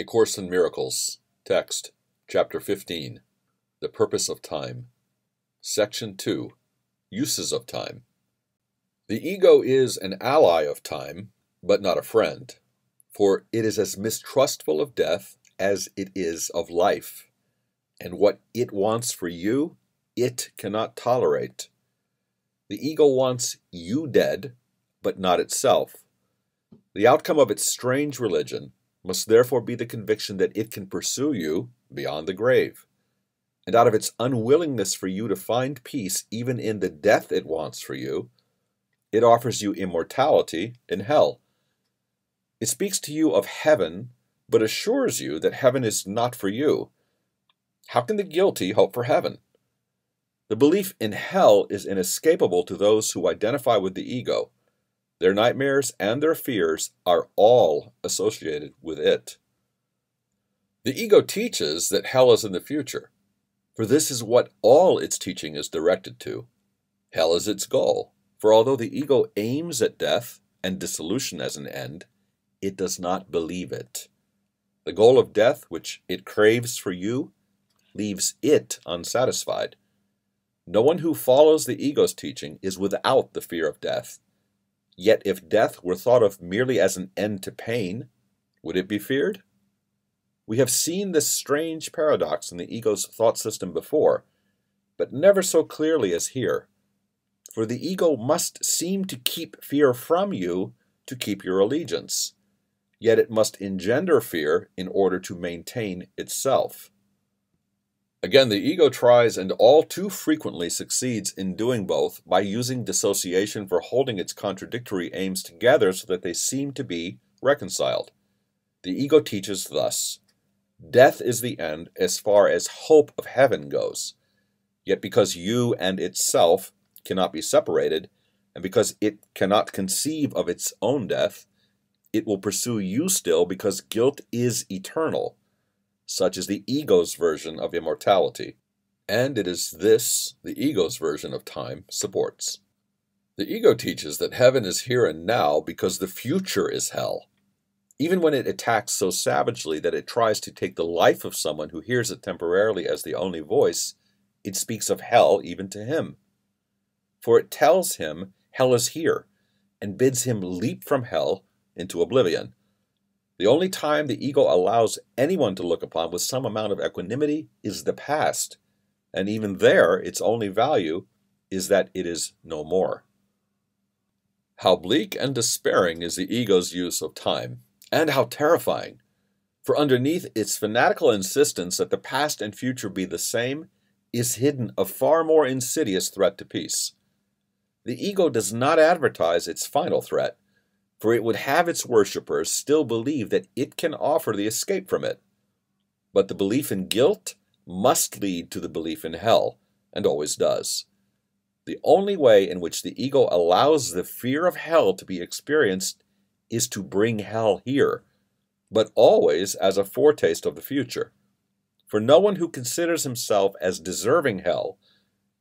A Course in Miracles, Text, Chapter 15, The Purpose of Time, Section 2, Uses of Time. The ego is an ally of time, but not a friend, for it is as mistrustful of death as it is of life, and what it wants for you, it cannot tolerate. The ego wants you dead, but not itself. The outcome of its strange religion must therefore be the conviction that it can pursue you beyond the grave. And out of its unwillingness for you to find peace even in the death it wants for you, it offers you immortality in hell. It speaks to you of heaven, but assures you that heaven is not for you. How can the guilty hope for heaven? The belief in hell is inescapable to those who identify with the ego. Their nightmares and their fears are all associated with it. The ego teaches that hell is in the future, for this is what all its teaching is directed to. Hell is its goal, for although the ego aims at death and dissolution as an end, it does not believe it. The goal of death, which it craves for you, leaves it unsatisfied. No one who follows the ego's teaching is without the fear of death. Yet if death were thought of merely as an end to pain, would it be feared? We have seen this strange paradox in the ego's thought system before, but never so clearly as here. For the ego must seem to keep fear from you to keep your allegiance, yet it must engender fear in order to maintain itself. Again, the ego tries and all too frequently succeeds in doing both by using dissociation for holding its contradictory aims together so that they seem to be reconciled. The ego teaches thus: death is the end as far as hope of heaven goes. Yet because you and itself cannot be separated, and because it cannot conceive of its own death, it will pursue you still because guilt is eternal. Such is the ego's version of immortality, and it is this the ego's version of time supports. The ego teaches that heaven is here and now because the future is hell. Even when it attacks so savagely that it tries to take the life of someone who hears it temporarily as the only voice, it speaks of hell even to him. For it tells him hell is here, and bids him leap from hell into oblivion. The only time the ego allows anyone to look upon with some amount of equanimity is the past, and even there its only value is that it is no more. How bleak and despairing is the ego's use of time, and how terrifying! For underneath its fanatical insistence that the past and future be the same is hidden a far more insidious threat to peace. The ego does not advertise its final threat, for it would have its worshippers still believe that it can offer the escape from it. But the belief in guilt must lead to the belief in hell, and always does. The only way in which the ego allows the fear of hell to be experienced is to bring hell here, but always as a foretaste of the future. For no one who considers himself as deserving hell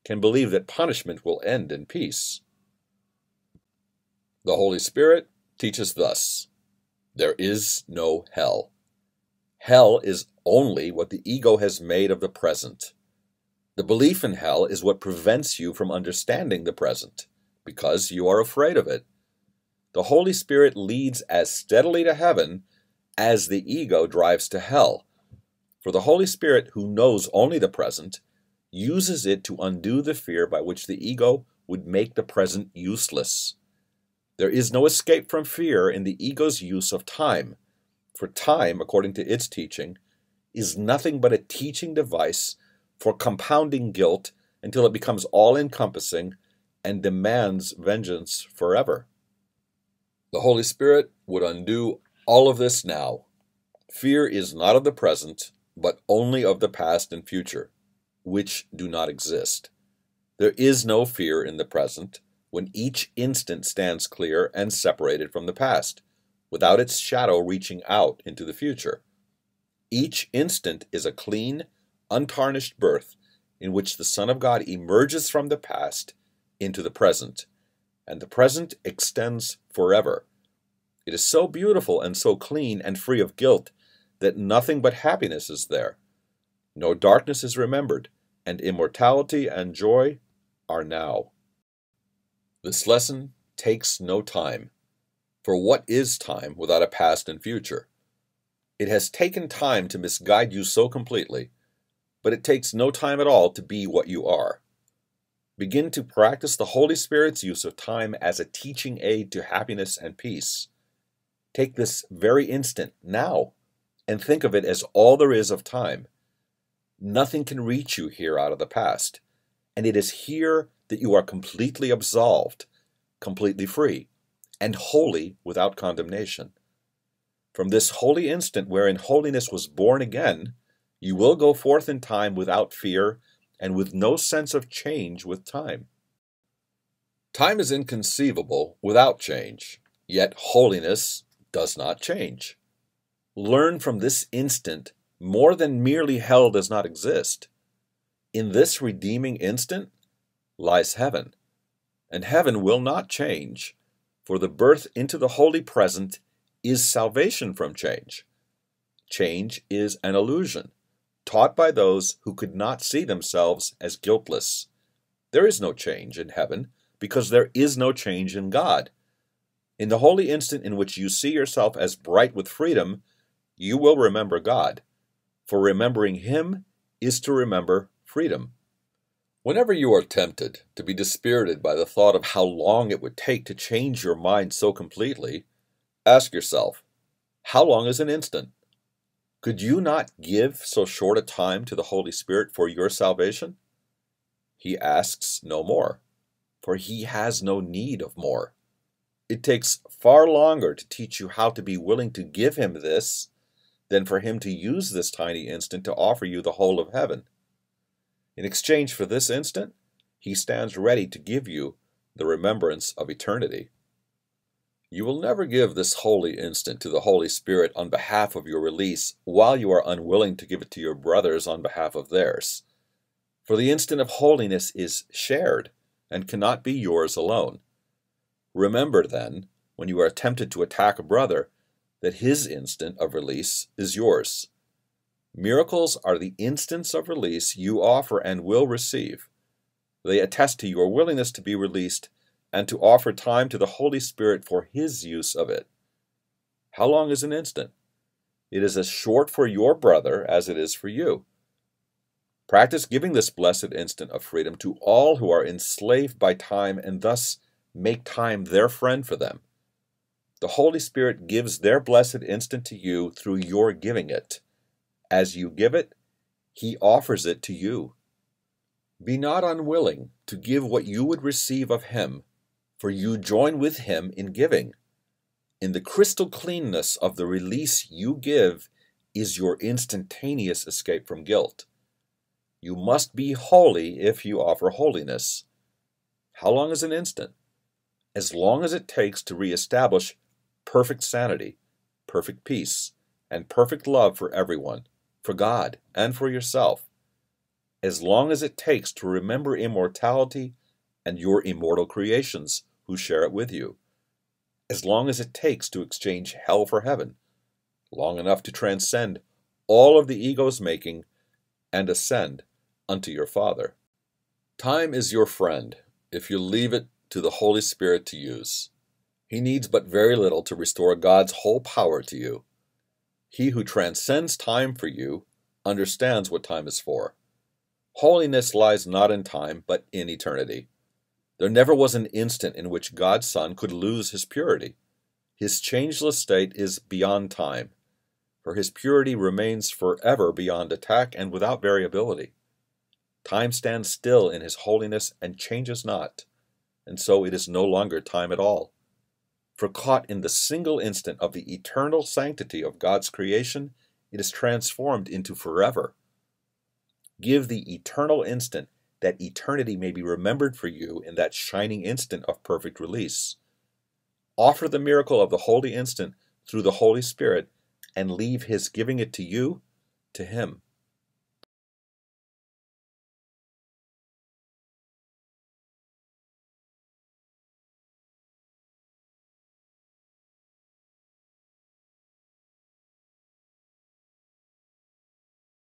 can believe that punishment will end in peace. The Holy Spirit teaches thus: there is no hell. Hell is only what the ego has made of the present. The belief in hell is what prevents you from understanding the present, because you are afraid of it. The Holy Spirit leads as steadily to heaven as the ego drives to hell. For the Holy Spirit, who knows only the present, uses it to undo the fear by which the ego would make the present useless. There is no escape from fear in the ego's use of time, for time, according to its teaching, is nothing but a teaching device for compounding guilt until it becomes all-encompassing and demands vengeance forever. The Holy Spirit would undo all of this now. Fear is not of the present, but only of the past and future, which do not exist. There is no fear in the present, when each instant stands clear and separated from the past, without its shadow reaching out into the future. Each instant is a clean, untarnished birth in which the Son of God emerges from the past into the present, and the present extends forever. It is so beautiful and so clean and free of guilt that nothing but happiness is there. No darkness is remembered, and immortality and joy are now. This lesson takes no time. For what is time without a past and future? It has taken time to misguide you so completely, but it takes no time at all to be what you are. Begin to practice the Holy Spirit's use of time as a teaching aid to happiness and peace. Take this very instant, now, and think of it as all there is of time. Nothing can reach you here out of the past, and it is here that you are completely absolved, completely free, and wholly without condemnation. From this holy instant wherein holiness was born again, you will go forth in time without fear and with no sense of change with time. Time is inconceivable without change, yet holiness does not change. Learn from this instant more than merely hell does not exist. In this redeeming instant lies heaven, and heaven will not change, for the birth into the holy present is salvation from change. Change is an illusion, taught by those who could not see themselves as guiltless. There is no change in heaven because there is no change in God. In the holy instant in which you see yourself as bright with freedom, you will remember God, for remembering Him is to remember freedom. Whenever you are tempted to be dispirited by the thought of how long it would take to change your mind so completely, ask yourself, how long is an instant? Could you not give so short a time to the Holy Spirit for your salvation? He asks no more, for He has no need of more. It takes far longer to teach you how to be willing to give Him this than for Him to use this tiny instant to offer you the whole of heaven. In exchange for this instant, He stands ready to give you the remembrance of eternity. You will never give this holy instant to the Holy Spirit on behalf of your release while you are unwilling to give it to your brothers on behalf of theirs. For the instant of holiness is shared and cannot be yours alone. Remember then, when you are tempted to attack a brother, that his instant of release is yours. Miracles are the instants of release you offer and will receive. They attest to your willingness to be released and to offer time to the Holy Spirit for His use of it. How long is an instant? It is as short for your brother as it is for you. Practice giving this blessed instant of freedom to all who are enslaved by time and thus make time their friend for them. The Holy Spirit gives their blessed instant to you through your giving it. As you give it, He offers it to you. Be not unwilling to give what you would receive of Him, for you join with Him in giving. In the crystal cleanness of the release you give is your instantaneous escape from guilt. You must be holy if you offer holiness. How long is an instant? As long as it takes to reestablish perfect sanity, perfect peace, and perfect love for everyone, for God, and for yourself. As long as it takes to remember immortality and your immortal creations who share it with you. As long as it takes to exchange hell for heaven, long enough to transcend all of the ego's making and ascend unto your Father. Time is your friend if you leave it to the Holy Spirit to use. He needs but very little to restore God's whole power to you. He who transcends time for you understands what time is for. Holiness lies not in time, but in eternity. There never was an instant in which God's Son could lose His purity. His changeless state is beyond time, for His purity remains forever beyond attack and without variability. Time stands still in His holiness and changes not, and so it is no longer time at all. For caught in the single instant of the eternal sanctity of God's creation, it is transformed into forever. Give the eternal instant that eternity may be remembered for you in that shining instant of perfect release. Offer the miracle of the holy instant through the Holy Spirit and leave His giving it to you to Him.